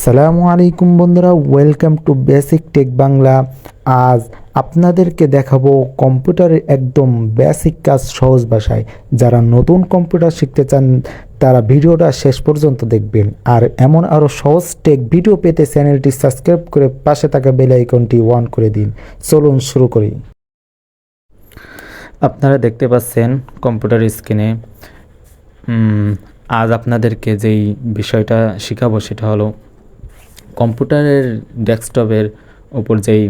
আসসালামু আলাইকুম বন্ধুরা, welcome to basic tech Bangla. আজ আপনাদেরকে দেখাবো কম্পিউটারের একদম বেসিক কাজ সহজ ভাষায়। যারা নতুন কম্পিউটার শিখতে চান তারা ভিডিওটা শেষ পর্যন্ত দেখবেন। আর এমন আরও সহজ টেক ভিডিও পেতে চ্যানেলটি সাবস্ক্রাইব করে পাশে থাকা বেল আইকনটি অন করে দিন। চলুন শুরু করি। আপনারা দেখতে পাচ্ছেন কম্পিউটার স্ক্রিনে আজ আপনাদেরকে যেই বিষয়টা শেখাবো সেটা হলো কম্পিউটারের ডেস্কটপের ওপর যেই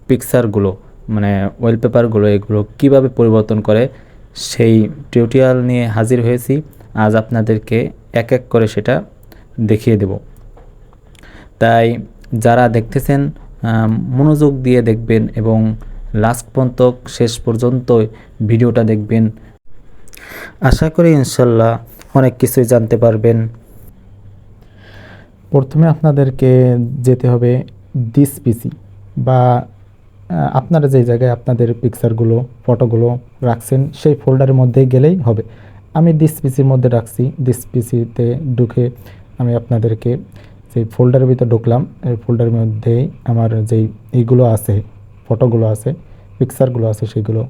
পিকচারগুলো মানে ওয়ালপেপারগুলো এগুলো কিভাবে পরিবর্তন করে সেই টিউটোরিয়াল নিয়ে হাজির হয়েছি। আজ আপনাদেরকে এক এক করে সেটা দেখিয়ে দেব, তাই যারা দেখতেছেন মনোযোগ দিয়ে দেখবেন এবং লাস্ট পর্যন্ত শেষ পর্যন্ত ভিডিওটা দেখবেন। আশা করি ইনশাল্লাহ অনেক কিছুই জানতে পারবেন। প্রথমে আপনাদেরকে যেতে হবে দিস পিসি বা আপনারা যেই জায়গায় আপনাদের পিকচারগুলো ফটোগুলো রাখছেন সেই ফোল্ডারের মধ্যে গেলেই হবে। আমি দিস পিসির মধ্যে রাখছি। দিস পিসিতে ঢুকে আমি আপনাদেরকে সেই ফোল্ডারের ভিতরে ঢুকলাম। এই ফোল্ডারের মধ্যেই আমার যেই এইগুলো আছে, ফটোগুলো আছে, পিকচারগুলো আছে সেগুলো।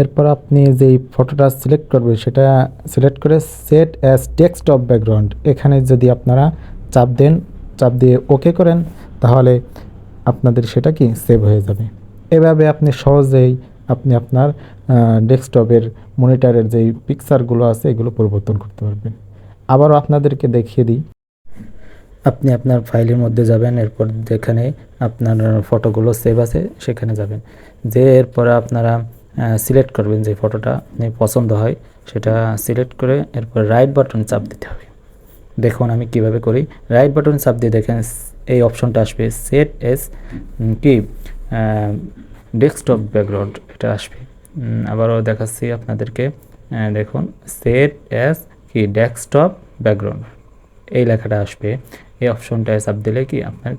এরপর আপনি যেই ফটোটা সিলেক্ট করবেন সেটা সিলেক্ট করে সেট অ্যাজ ডেস্কটপ ব্যাকগ্রাউন্ড এখানে যদি আপনারা চাপ দেন, চাপ দিয়ে ওকে করেন, তাহলে আপনাদের সেটা কি সেভ হয়ে যাবে। এভাবে আপনি সহজেই আপনি আপনার ডেস্কটপের মনিটরের যেই পিকচারগুলো আছে এগুলো পরিবর্তন করতে পারবেন। আবারও আপনাদেরকে দেখিয়ে দিই। আপনি আপনার ফাইলের মধ্যে যাবেন, এরপর যেখানে আপনার ফটোগুলো সেভ আছে সেখানে যাবেন, যে এরপরে আপনারা সিলেক্ট করবেন যে ফটোটা আপনি পছন্দ হয় সেটা সিলেক্ট করে এরপর রাইট বাটন চাপ দিতে হবে। দেখুন আমি কিভাবে করি। রাইট বাটন চাপ দিয়ে দেখেন এই অপশনটা আসবে, সেট এস কি ডেস্কটপ ব্যাকগ্রাউন্ড, এটা আসবে। আবারও দেখাচ্ছি আপনাদেরকে, দেখুন সেট এস কি ডেস্কটপ ব্যাকগ্রাউন্ড এই লেখাটা আসবে। এই অপশনটায় চাপ দিলে কি আপনার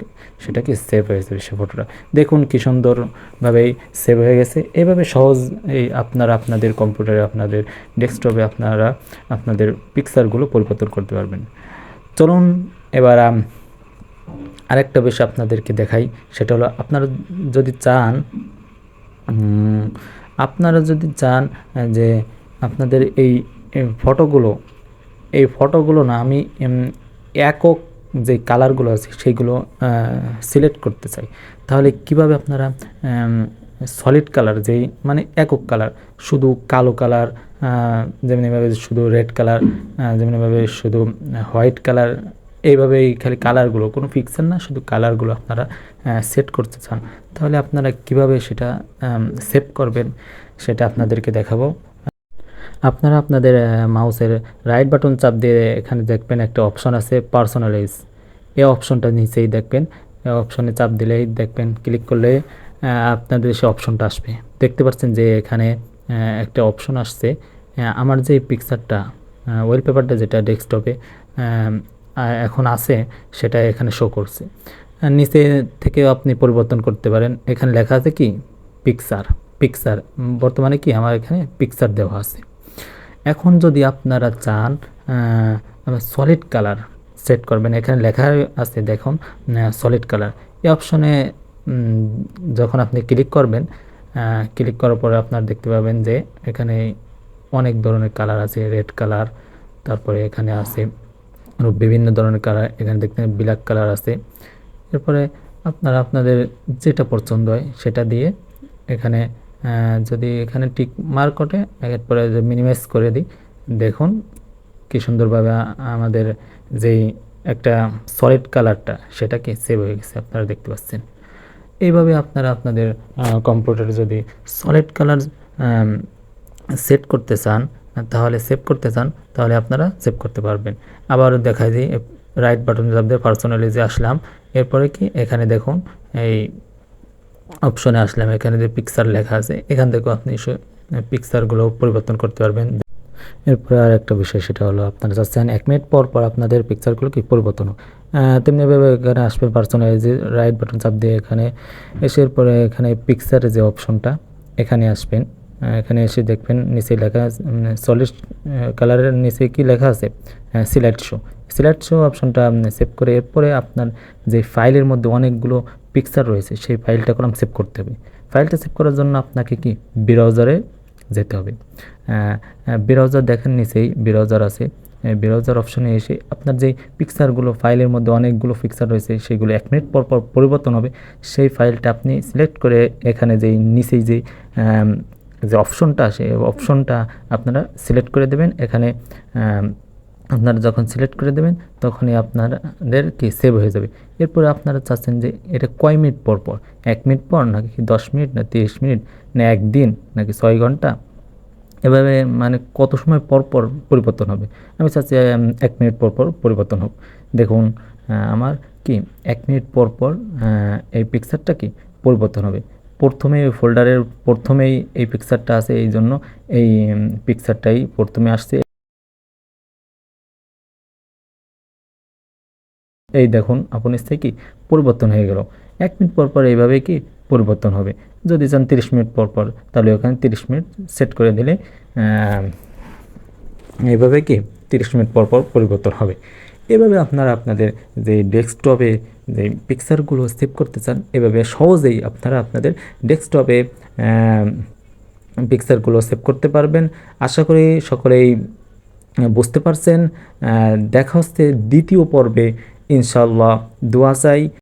সেটা কি সেভ হয়ে যাবে সে ফটোটা। দেখুন কি সুন্দরভাবেই সেভ হয়ে গেছে। এইভাবে সহজ এই আপনারা আপনাদের কম্পিউটারে আপনাদের ডেস্কটপে আপনারা আপনাদের পিকচারগুলো পরিবর্তন করতে পারবেন। চলুন এবার আরেকটা বিষয় আপনাদেরকে দেখাই, সেটা হলো আপনারা যদি চান যে আপনাদের এই ফটোগুলো না আমি একক যে কালারগুলো আছে সেইগুলো সিলেক্ট করতে চাই, তাহলে কিভাবে আপনারা সলিড কালার যেই মানে একক কালার, শুধু কালো কালার, যেমনিভাবে শুধু রেড কালার, যেমনিভাবে শুধু হোয়াইট কালার, এইভাবেই খালি কালারগুলো কোনো পিকচার না শুধু কালারগুলো আপনারা সেট করতে চান, তাহলে আপনারা কিভাবে সেটা সেভ করবেন সেটা আপনাদেরকে দেখাবো। আপনারা আপনাদের মাউসের রাইট বাটন চাপ দিয়ে এখানে দেখবেন একটা অপশন আছে পার্সোনালাইজ। এই অপশনটা নিচেই দেখবেন, এই অপশনে চাপ দিলেই দেখবেন, ক্লিক করলে আপনাদের সে অপশনটা আসবে। দেখতে পাচ্ছেন যে এখানে একটা অপশন আসছে, আমার যে পিকচারটা ওয়ালপেপারটা যেটা ডেস্কটপে এখন আছে সেটা এখানে শো করছে। নিচে থেকে আপনি পরিবর্তন করতে পারেন। এখানে লেখা আছে কি পিকচার বর্তমানে কি আমার এখানে পিকচার দেওয়া আছে। এখন যদি আপনারা চান সলিড কালার সেট করবেন, এখানে লেখা আছে দেখুন সলিড কালার। এই অপশনে যখন আপনি ক্লিক করবেন, ক্লিক করার পরে আপনার দেখতে পাবেন যে এখানে অনেক ধরনের কালার আছে, রেড কালার, তারপরে এখানে আছে বিভিন্ন ধরনের কালার, এখানে দেখতে ব্ল্যাক কালার আছে। এরপরে আপনারা আপনাদের যেটা পছন্দ হয় সেটা দিয়ে এখানে যদি এখানে টিক মার্ক ওঠে এরপরে মিনিমাইজ করে দিই, দেখুন কি সুন্দরভাবে আমাদের যেই একটা সলিড কালারটা সেটা কি সেভ হয়ে গেছে আপনারা দেখতে পাচ্ছেন। এইভাবে আপনারা আপনাদের কম্পিউটারে যদি সলিড কালার সেট করতে চান তাহলে আপনারা সেভ করতে পারবেন। আবার দেখাই দিই, রাইট বাটন চাপ দিয়ে পার্সোনালাইজে আসলাম, এরপরে কি এখানে দেখুন এই অপশনে আসলাম, এখানে যে পিকচার লেখা আছে এখান থেকে আপনি পিকচারগুলো পরিবর্তন করতে পারবেন। এরপরে আর একটা বিষয় সেটা হলো আপনারা চাচ্ছেন 1 মিনিট পর আপনাদের পিকচারগুলো কি পরিবর্তন হোক, তেমনিভাবে এখানে আসবেন পার্সোনালাইজে, রাইট বাটন চাপ দিয়ে এখানে এসে এরপরে এখানে পিকচারের যে অপশনটা এখানে আসবেন। এখানে এসে দেখবেন নিচে লেখা সলিড কালারের নিচে কি লেখা আছে সিলেক্ট শো, সিলেক্ট শো অপশনটা সেভ করে এরপরে আপনার যে ফাইলের মধ্যে অনেকগুলো পিকচার রয়েছে সেই ফাইলটা কলম সেভ করতে হবে। ফাইলটা সেভ করার জন্য আপনাকে কি ব্রাউজারে যেতে হবে। ব্রাউজার দেখেন নিচেই ব্রাউজার আছে, ব্রাউজার অপশনে এসে আপনার যেই পিকচারগুলো ফাইলের মধ্যে অনেকগুলো পিকচার রয়েছে সেগুলো 1 মিনিট পর পর পরিবর্তন হবে। সেই ফাইলটা আপনি সিলেক্ট করে এখানে যেই নিচেই যেই যে অপশনটা আসে অপশনটা আপনারা সিলেক্ট করে দেবেন। এখানে আপনারা যখন সিলেক্ট করে দেবেন তখনই আপনাদের কি সেভ হয়ে যাবে। এরপরে আপনারা চাচ্ছেন যে এটা কয় মিনিট পর পর, 1 মিনিট পর নাকি 10 মিনিট না 30 মিনিট না 1 দিন নাকি 6 ঘন্টা, এভাবে মানে কত সময় পর পর পরিবর্তন হবে। আমি চাচ্ছি 1 মিনিট পর পর পরিবর্তন হোক। দেখুন আমার কি 1 মিনিট পর পর এই পিকচারটা কি পরিবর্তন হবে। প্রথমে ওই ফোল্ডারের প্রথমেই এই পিকচারটা আছে, এই জন্য এই পিকচারটাই প্রথমে আসছে। এই দেখুন আপন স্থায়ী কি পরিবর্তন হয়ে গেল। 1 মিনিট পর পর এইভাবে কি পরিবর্তন হবে। যদি চান 30 মিনিট পর পর তাহলে ওখানে 30 মিনিট সেট করে দিলে এইভাবে কি 30 মিনিট পর পর পরিবর্তন হবে। এভাবে আপনারা আপনাদের যে ডেস্কটপে যে পিকচারগুলো সেভ করতে চান এভাবে সহজেই আপনারা আপনাদের ডেস্কটপে পিকচারগুলো সেভ করতে পারবেন। আশা করি সকলেই বুঝতে পারছেন। দেখা হচ্ছে দ্বিতীয় পর্বে ইনশাআল্লাহ। দোয়া চাই